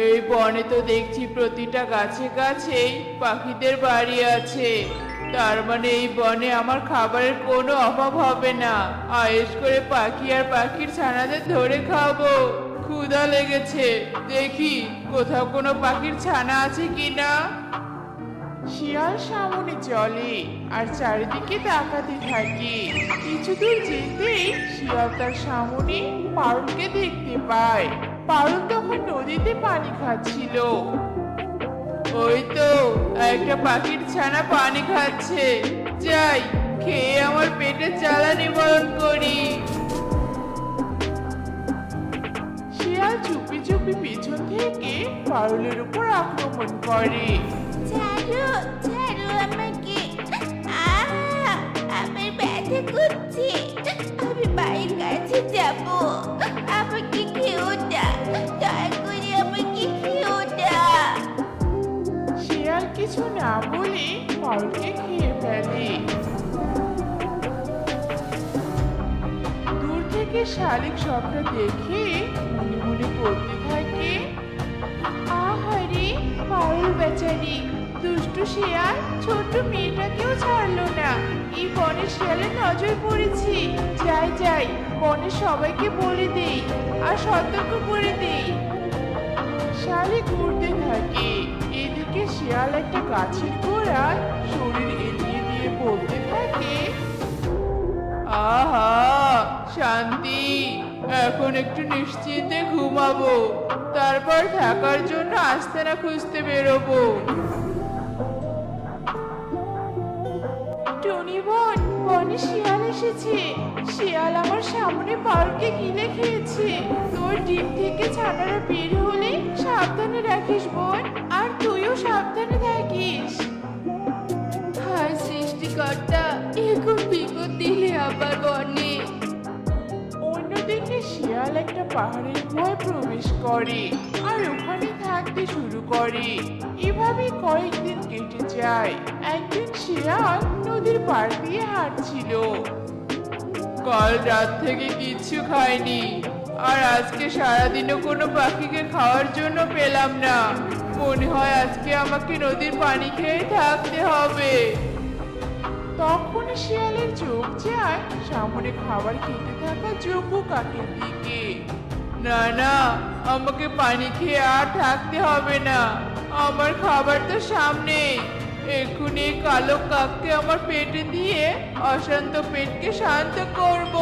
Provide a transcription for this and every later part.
এই বনে তো দেখছি প্রতিটা গাছে গাছেই পাখিদের বাড়ি আছে। তার মানে এই বনে আমার খাবারের কোনো অভাব হবে না। আয়েশ করে পাখি আর পাখির ছানাদের ধরে খাবো। ক্ষুধা লেগেছে, দেখি কোথাও কোনো পাখির ছানা আছে কিনা। শিয়াল সামনে চলে আর চারিদিকে তাকাতে থাকে। কিছু দূর যেতেই শিয়াল তার সামনে পারুলকে দেখতে পায়। পারুল তখন নদীতে পানি খাচ্ছিল। ওই তো একটা পাখির ছানা পানি খাচ্ছে, যাই খেয়ে আমার পেটের জ্বালা নিবারণ করি। শিয়াল চুপি চুপি পিছন থেকে পারুলের উপর আক্রমণ করে। ছাড়ো ছাড়ো আমাকে। আমার ব্যথা করছে, আমি মায়ের কাছে যাব। আমাকে খেও না, দয়া করে আমাকে খেও না। শিয়াল কিছু না বলে পারুলকে খেয়ে ফেলে। দূর থেকে শালিক সবটা দেখে মনে মনে বলতে থাকে, আহারে পারুল বেচারি, দুষ্টু শিয়াল ছোট্ট মেয়েটাকেও ছাড়লো না। এই বনের শিয়ালের নজর পড়েছি। যাই যাই, বনের সবাইকে বলে দেই আর সতর্ক করে দেই। শালিক উড়তে থাকে। এদিকে শিয়াল একটা গাছের গোড়ায় শরীর এলিয়ে দিয়ে বলতে থাকে, আহা শান্তি, এখন একটু নিশ্চিন্তে ঘুমাবো, তারপর থাকার জন্য আস্তানা খুঁজতে বেরোবো। টনি বোন, বনে শিয়াল এসেছে। শিয়াল আমার সামনে পারুলকে গিলে খেয়েছে। তোর ডিম থেকে ছানারা বের হলে সাবধানে রাখিস বোন, আর তুইও সাবধানে থাকিস। হায় সৃষ্টিকর্তা, এরকম বিপদ দিলে আবার বনে। অন্যদিকে শিয়াল একটা পাহাড়ের গুহায় প্রবেশ করে আর ওখানে থাকতে শুরু করে। এভাবে কয়েকদিন কেটে যায়। একদিন শিয়াল নদীর পাড় দিয়ে হাঁটছিল। কাল রাত থেকে কিচ্ছু খায়নি, আর আজকে সারাদিনও কোনো পাখিকে খাওয়ার জন্য পেলাম না। মনে হয় আজকে আমাকে নদীর পানি খেয়ে থাকতে হবে। তখন শিয়ালের চোখ যায় সামনে খাবার খেতে থাকা যোগ্য কাকের দিকে। না না, আমাকে পানি খেয়ে আর থাকতে হবে না, আমার খাবার তো সামনে। এক্ষুনি এই কালো কাককে আমার পেটে দিয়ে অশান্ত পেটকে শান্ত করব।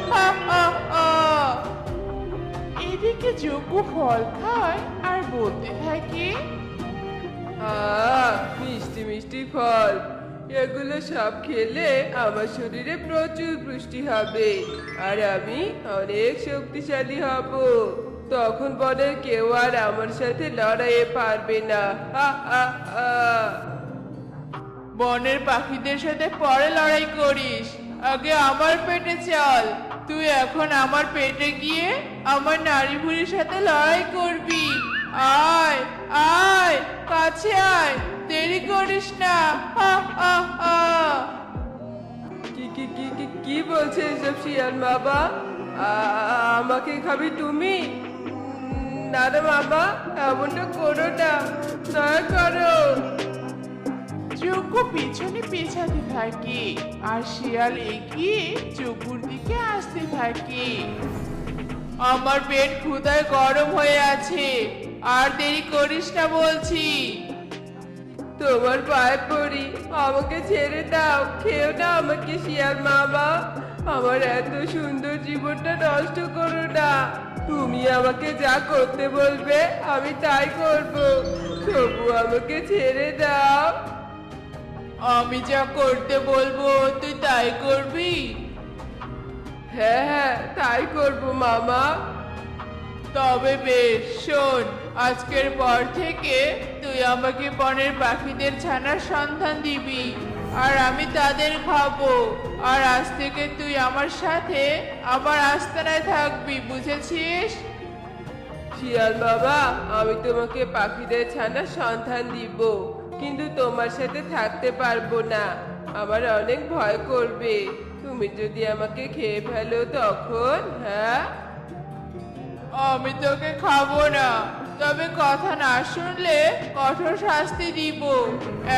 হা হা হা। এদিকে যোগ্য ফল খায় আর বলতে থাকে, মিষ্টি মিষ্টি ফল, এগুলো সব খেলে আমার শরীরে প্রচুর পুষ্টি হবে আর আমি অনেক শক্তিশালী হব। তখন বনের কেউ আর আমার সাথে লড়াইয়ে পারবে না। হা হা হা। বনের পাখিদের সাথে পরে লড়াই করিস, আগে আমার পেটে চল। তুই এখন আমার পেটে গিয়ে আমার নারী ভুঁড়ির সাথে লড়াই করবি। আয় আয়, কাছে আয়, দেরি করিস না। হা হা হা। কি কি কি কি কি বলছে এসব শিয়াল বাবা? আমাকে খাবি তুমি? না রে বাবা, এমনটা করো না, দয়া করো। যোগ্য পিছনে পেছাতে থাকে আর শিয়াল এগিয়ে যোগ্যর দিকে আসতে থাকে। আমার পেট ক্ষুধায় গরম হয়ে আছে, আর দেরি করিস না বলছি। তোমার পায়ে পড়ি, আমাকে ছেড়ে দাও, খেও না আমাকে শিয়াল মামা। আমার এত সুন্দর জীবনটা নষ্ট করো না। তুমি আমাকে যা করতে বলবে আমি তাই করব, তবু আমাকে ছেড়ে দাও। আমি যা করতে বলবো তুই তাই করবি? হ্যাঁ হ্যাঁ, তাই করব মামা। তবে বেশ, শোন, আজকের পর থেকে তুই আমাকে বনের পাখিদের ছানার সন্ধান দিবি আর আমি তাদের খাবো। আর আজ থেকে তুই আমার সাথে আমার আস্তানায় থাকবি, বুঝেছিস? শিয়াল বাবা, আমি তোমাকে পাখিদের ছানার সন্ধান দিব, কিন্তু তোমার সাথে থাকতে পারবো না। আমার অনেক ভয় করবে, তুমি যদি আমাকে খেয়ে ফেলো তখন। হ্যাঁ, আমি তোকে খাবো না, তবে কথা না শুনলে কঠোর শাস্তি দিব।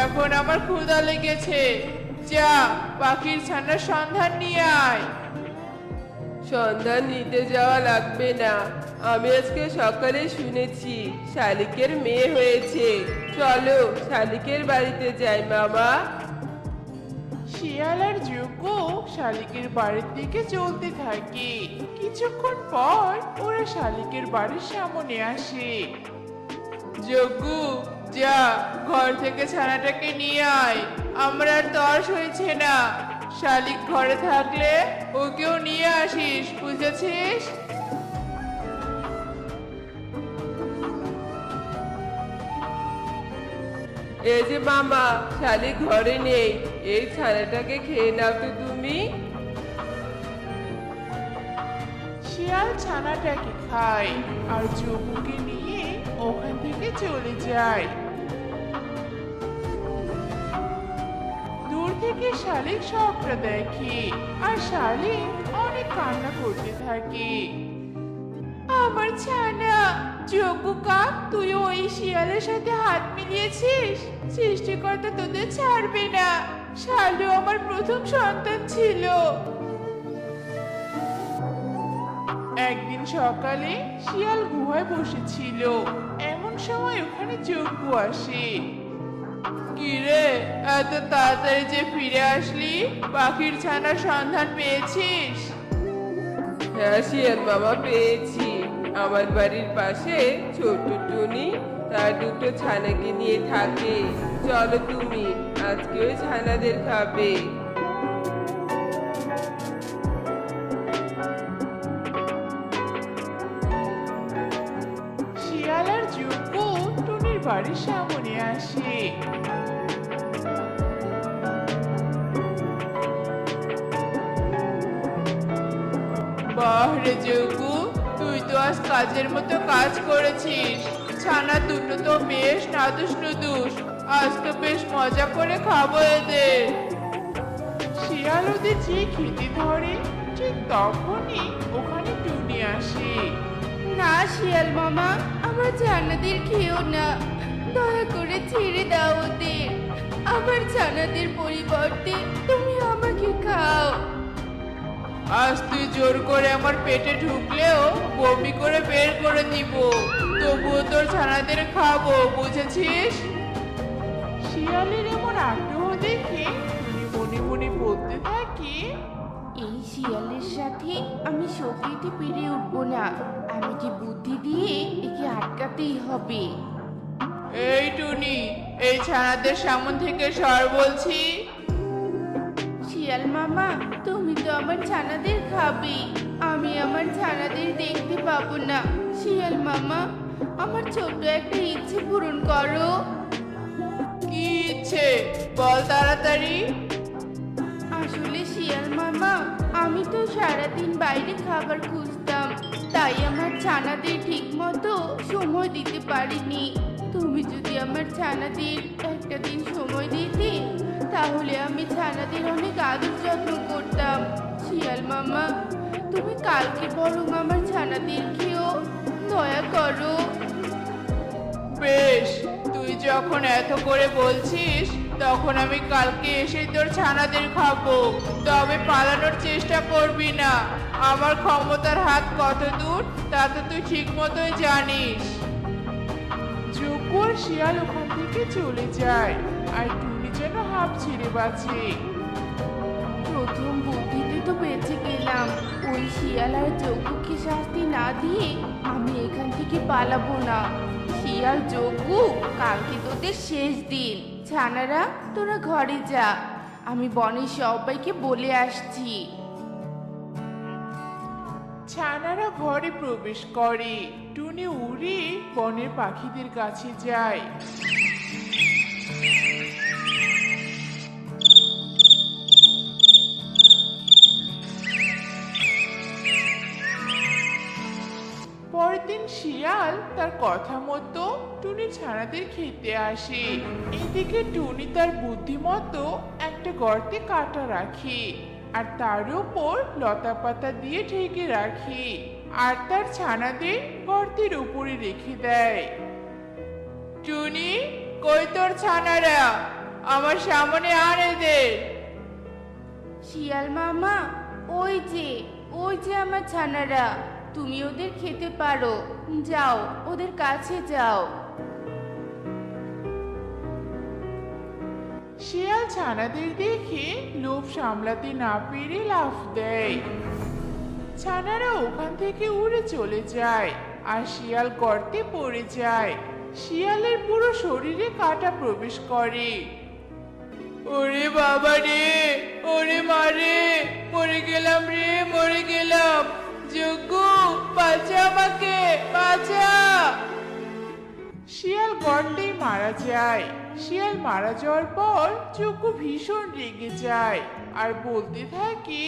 এখন আমার ক্ষুধা লেগেছে, যা পাখির ছানার সন্ধান নিয়ে আয়। সন্ধান নিতে যাওয়া লাগবে না, আমি আজকে সকালে শুনেছি শালিকের মেয়ে হয়েছে। চলো শালিকের বাড়িতে যাই মামা। শিয়াল আর যজ্ঞ শালিকের বাড়ির দিকে চলতে থাকে। কিছুক্ষণ পর ওরা শালিকের বাড়ির সামনে আসে। যজ্ঞ, যা ঘর থেকে ছানাটাকে নিয়ে আয়, আমার আর তর্স হয়েছে না। শালিক ঘরে থাকলে ওকেও নিয়ে আসিস, বুঝেছিস? এই যে মামা, শালিক ঘরে নেই, এই ছানাটাকে খেয়ে নাও তো তুমি। শিয়াল ছানাটাকে খায় আর যজ্ঞকে নিয়ে ওখান থেকে চলে যায়। দূর থেকে শালিক সবটা দেখে আর শালিক অনেক কান্না করতে থাকে। আমার ছানা, যজ্ঞ কাক, তুই ওই শিয়ালের সাথে হাত মিলিয়েছিস। সৃষ্টিকর্তা তোদের ছাড়বে না। শালু আমার প্রথম সন্তান ছিল। একদিন সকালে শিয়াল গুহায় বসেছিল, এমন সময় ওখানে যজ্ঞ আসে। কিরে, এত তাড়াতাড়ি যে ফিরে আসলি? পাখির ছানার সন্ধান পেয়েছিস? হ্যাঁ শিয়াল মামা, পেয়েছি। আমার বাড়ির পাশে ছোট টুনি তার দুটো ছানাকে নিয়ে থাকে। চলো তুমি, আজকে ওই ছানাদের খাবে। শিয়াল আর যজ্ঞ টুনির বাড়ির সামনে আসে। বাহ রে যজ্ঞ, তুই তো আজ কাজের মতো কাজ করেছিস। ছানা দুটো তো বেশ নাদুস নুদুস, আজ তো বেশ মজা করে খাবো এদের। শিয়াল ওদের যে খেতে ধরে, ঠিক তখনই ওখানে টুনি আসে। না শিয়াল মামা, আমার ছানাদের খেও না, দয়া করে ছেড়ে দাও ওদের। আমার ছানাদের পরিবর্তে তুমি আমাকে খাও। আজ তুই জোর করে আমার পেটে ঢুকলেও বমি করে বের করে দিব, তবুও তোর ছানাদের খাবো, বুঝেছিস? শিয়ালের এমন আগ্রহ দেখে টুনি মনে মনে বলতে থাকে, এই শিয়ালের সাথে আমি শক্তিতে পেরে উঠবো না। আমাকে বুদ্ধি দিয়ে একে আটকাতেই হবে। এই টুনি, এই ছানাদের সামন থেকে সর বলছি। শিয়াল মামা, তুমি তো আমার ছানাদের খাবে, আমি আমার ছানাদের দেখতে পাবো না। শিয়াল মামা, আমার ছোট্ট একটা ইচ্ছে পূরণ করো। কি ইচ্ছে বল তাড়াতাড়ি। আসলে শিয়াল মামা, আমি তো সারাদিন বাইরে খাবার খুঁজতাম, তাই আমার ছানাদের ঠিক মতো সময় দিতে পারিনি। তুমি যদি আমার ছানাদের একটা দিন সময় দিতে, তাহলে আমি ছানাদের অনেক আদর যত্ন করতাম। শিয়াল মামা, তুমি কালকে বরং আমার ছানাদের খেও, দয়া করো। বেশ, তুই যখন এত করে বলছিস, তখন আমি কালকে এসে তোর ছানাদের খাবো। তবে পালানোর চেষ্টা করবি না, আমার ক্ষমতার হাত কত দূর তা তো তুই ঠিক মতোই জানিস। যজ্ঞ আর শিয়াল ওখান থেকে চলে যায়, আর টুনি যেন হাঁপ ছেড়ে বাঁচে। প্রথম বুদ্ধিতে তো বেঁচে গেলাম। ওই শিয়াল আর যজ্ঞকে শাস্তি না দিয়ে আমি এখান থেকে পালাবো না। শিয়াল, যজ্ঞ, কালকে তোদের শেষ দিন। ছানারা, তোরা ঘরে যা, আমি বনের সবাইকে বলে আসছি। ছানারা ঘরে প্রবেশ করে। টুনি উড়ে বনের পাখিদের কাছে যায়। পরের দিন শিয়াল তার কথা মতো টুনি ছানাদের খেতে আসে। এদিকে টুনি তার বুদ্ধিমতো একটা গর্তে কাটা রাখে আর তার উপর লতা পাতা দিয়ে ঢেকে রাখে। আর তার ছানাদের গর্তের উপরে রেখে দেয়। টুনি, কই তোর ছানারা? আমার সামনে আন এদের। শিয়াল মামা, ওই যে আমার ছানারা, তুমি ওদের খেতে পারো। যাও, ওদের কাছে যাও। শিয়াল ছানাদের দেখে লোভ সামলাতে না পেরে লাফ দেয়। ছানারা ওখান থেকে উড়ে চলে যায় আর শিয়াল গর্তে পড়ে যায়। শিয়ালের পুরো শরীরে কাঁটা প্রবেশ করে। ওরে বাবা রে, ওরে মারে, মরে গেলাম রে, মরে গেলাম। যজ্ঞু, বাঁচা আমাকে, বাঁচা। শিয়াল গর্তেই মারা যায়। শিয়াল মারা যাওয়ার পর যজ্ঞ ভীষণ রেগে যায় আর বলতে থাকে,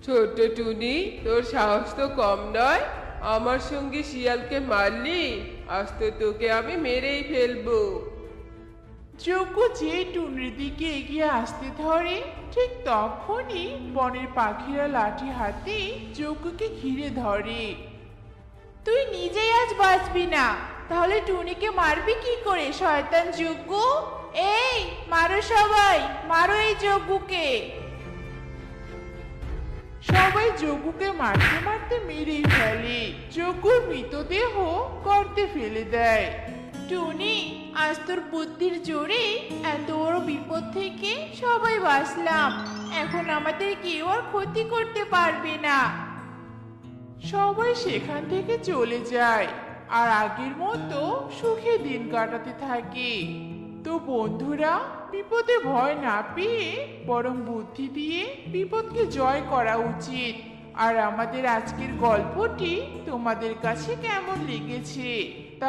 ছোট্ট টুনি, তোর সাহস তো কম নয়, আমার সঙ্গে শিয়ালকে মারলি, আজ তো তোকে আমি মেরেই ফেলবো। যজ্ঞ যে টুনির দিকে এগিয়ে আসতে ধরে, ঠিক তখনই বনের পাখিরা লাঠি হাতে যজ্ঞকে ঘিরে ধরে। তুই নিজেই আজ বাঁচবি না, তাহলে টুনিকে মারবি কি করে শয়তান যজ্ঞ? এই মারো সবাই, মারো এই যজ্ঞকে। সবাই যজ্ঞকে মারতে মারতে মেরেই ফেলে। যজ্ঞর মৃতদেহ গর্তে ফেলে দেয়। টুনি, আজ তোর বুদ্ধির জোরে এত বড় বিপদ থেকে সবাই বাঁচলাম। এখন আমাদের কেউ আর ক্ষতি করতে পারবে না। সবাই সেখান থেকে চলে যায় আর আগের মতো সুখে দিন কাটাতে থাকে। তো বন্ধুরা, বিপদে ভয় না পেয়ে বরং বুদ্ধি দিয়ে বিপদকে জয় করা উচিত। আর আমাদের আজকের গল্পটি তোমাদের কাছে কেমন লেগেছে তা